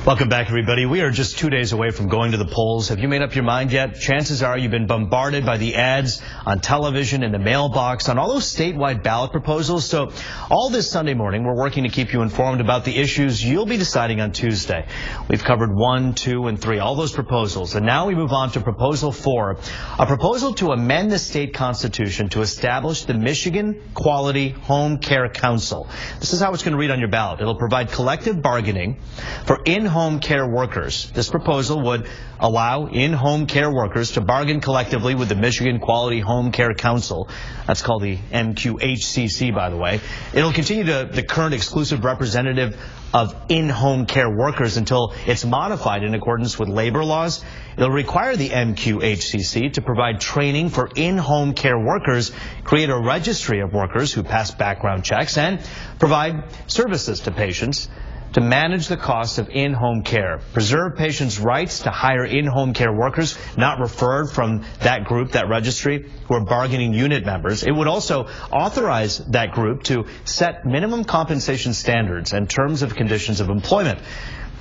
Welcome back, everybody. We are just 2 days away from going to the polls. Have you made up your mind yet? Chances are you've been bombarded by the ads on television, in the mailbox, on all those statewide ballot proposals. So all this Sunday morning, we're working to keep you informed about the issues you'll be deciding on Tuesday. We've covered 1, 2, and 3, all those proposals. And now we move on to Proposal 4, a proposal to amend the state constitution to establish the Michigan Quality Home Care Council. This is how it's going to read on your ballot. It'll provide collective bargaining for in-home care workers. This proposal would allow in-home care workers to bargain collectively with the Michigan Quality Home Care Council. That's called the MQHCC, by the way. It'll continue to the current exclusive representative of in-home care workers until it's modified in accordance with labor laws. It'll require the MQHCC to provide training for in-home care workers, create a registry of workers who pass background checks, and provide services to patients to manage the cost of in-home care, preserve patients' rights to hire in-home care workers not referred from that group, that registry, who are bargaining unit members. It would also authorize that group to set minimum compensation standards and terms of conditions of employment.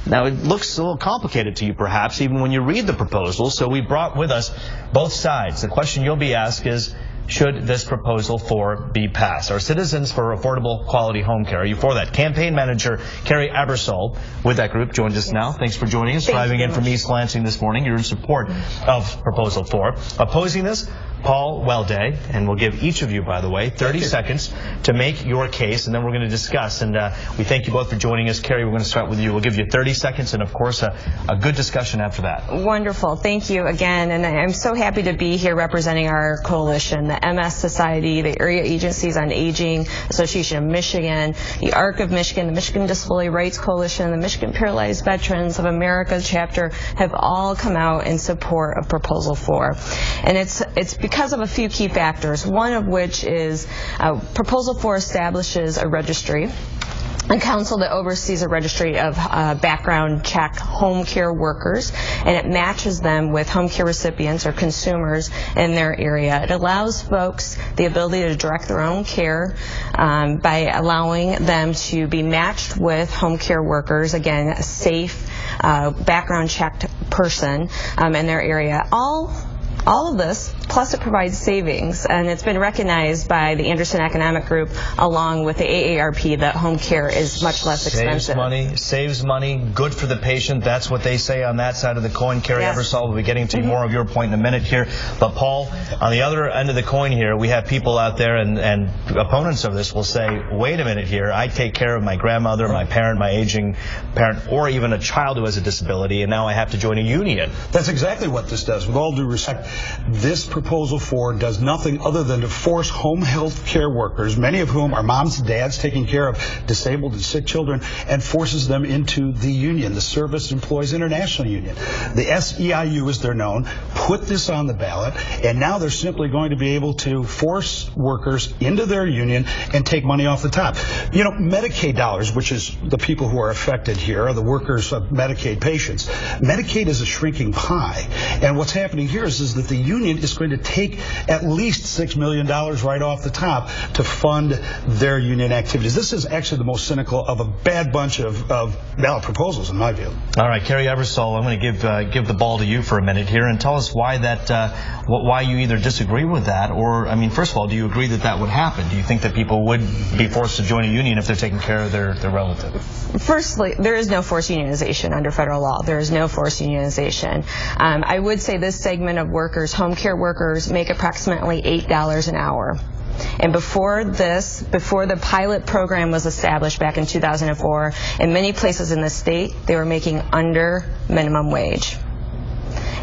Now, it looks a little complicated to you, perhaps, even when you read the proposal, so we brought with us both sides. The question you'll be asked is, should this Proposal 4 be passed? Our Citizens for Affordable Quality Home Care, are you for that? Campaign Manager Kerry Ebersole with that group joins us now. Thanks for joining us. Driving in from East Lansing this morning. You're in support of Proposal 4. Opposing this, Paul Welday, and we'll give each of you, by the way, 30 seconds to make your case, and then we're going to discuss. And we thank you both for joining us. Kerry, we're going to start with you. We'll give you 30 seconds and, of course, a good discussion after that. Wonderful. Thank you again. And I'm so happy to be here representing our coalition, the MS Society, the Area Agencies on Aging, Association of Michigan, the ARC of Michigan, the Michigan Disability Rights Coalition, the Michigan Paralyzed Veterans of America chapter have all come out in support of Proposal 4. And it's because of a few key factors, one of which is Proposal 4 establishes a registry, a council that oversees a registry of background check home care workers, and it matches them with home care recipients or consumers in their area. It allows folks the ability to direct their own care by allowing them to be matched with home care workers, again, a safe background checked person in their area. All of this, plus it provides savings, and it's been recognized by the Anderson Economic Group along with the AARP that home care is much less expensive. Saves money, good for the patient. That's what they say on that side of the coin. Kerry Ebersole will be getting to more of your point in a minute here. But Paul, on the other end of the coin here, we have people out there and opponents of this will say, wait a minute here, I take care of my grandmother, my parent, my aging parent, or even a child who has a disability, and now I have to join a union. That's exactly what this does. With all due respect, this Proposal 4 does nothing other than to force home health care workers, many of whom are moms and dads taking care of disabled and sick children, and forces them into the union, the Service Employees International Union. The SEIU, as they're known, put this on the ballot, and now they're simply going to be able to force workers into their union and take money off the top. You know, Medicaid dollars, which is the people who are affected here, are the workers of Medicaid patients. Medicaid is a shrinking pie, and what's happening here is that the union is going to take at least $6 million right off the top to fund their union activities. This is actually the most cynical of a bad bunch of ballot proposals, in my view. All right, Kerry Ebersole, I'm going to give the ball to you for a minute here and tell us why why you either disagree with that, or, I mean, first of all, do you agree that that would happen? Do you think that people would be forced to join a union if they're taking care of their relative? Firstly, there is no forced unionization under federal law. There is no forced unionization. I would say this segment of workers, home care workers, make approximately $8 an hour. And before the pilot program was established back in 2004, in many places in the state, they were making under minimum wage.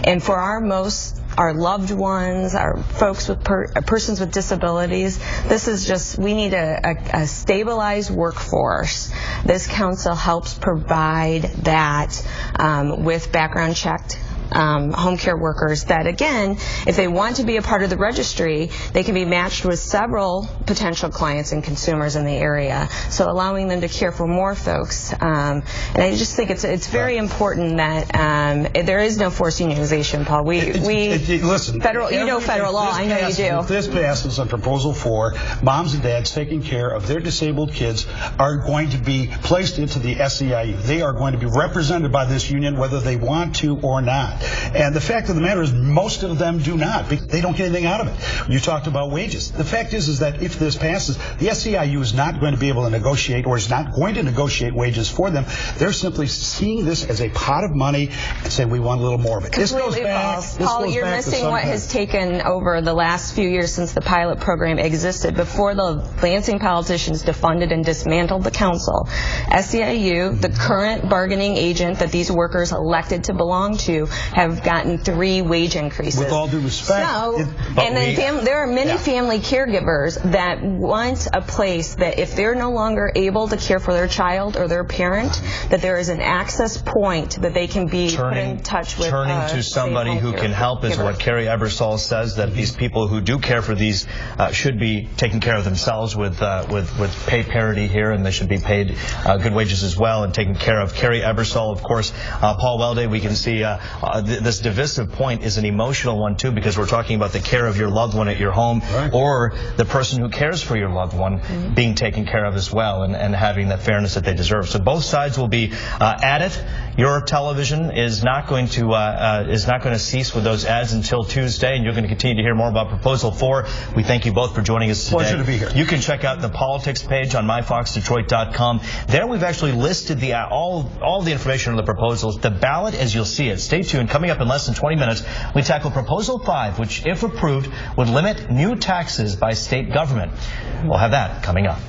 And for our loved ones, our folks with persons with disabilities, this is just, we need a stabilized workforce. This council helps provide that with background checked home care workers that, again, if they want to be a part of the registry, they can be matched with several potential clients and consumers in the area, so allowing them to care for more folks. And I just think it's very important that there is no forced unionization, Paul. Listen, federal, you know federal law. I know you do. If this passes on Proposal 4, moms and dads taking care of their disabled kids are going to be placed into the SEIU. They are going to be represented by this union whether they want to or not. And the fact of the matter is most of them do not. They don't get anything out of it. You talked about wages. The fact is that if this passes, the SEIU is not going to be able to negotiate or is not going to negotiate wages for them. They're simply seeing this as a pot of money and saying we want a little more of it. Completely false. Paul, you're missing what has taken over the last few years since the pilot program existed. Before the Lansing politicians defunded and dismantled the council, SEIU, the current bargaining agent that these workers elected to belong to, have gotten 3 wage increases. With all due respect. There are many family caregivers that want a place that if they're no longer able to care for their child or their parent, that there is an access point that they can be put in touch with. Turning to somebody who can help is what Kerry Ebersole says, that these people who do care for these should be taking care of themselves with pay parity here, and they should be paid good wages as well and taken care of. Kerry Ebersole, of course, Paul Welday, we can see this divisive point is an emotional one too, because we're talking about the care of your loved one at your home, or the person who cares for your loved one being taken care of as well, and having that fairness that they deserve. So both sides will be at it. Your television is not going to cease with those ads until Tuesday, and you're going to continue to hear more about Proposal 4. We thank you both for joining us today. Pleasure to be here. You can check out the politics page on myfoxdetroit.com. There we've actually listed all the information on the proposals. The ballot, as you'll see it. Stay tuned. Coming up in less than 20 minutes, we tackle Proposal 5, which, if approved, would limit new taxes by state government. We'll have that coming up.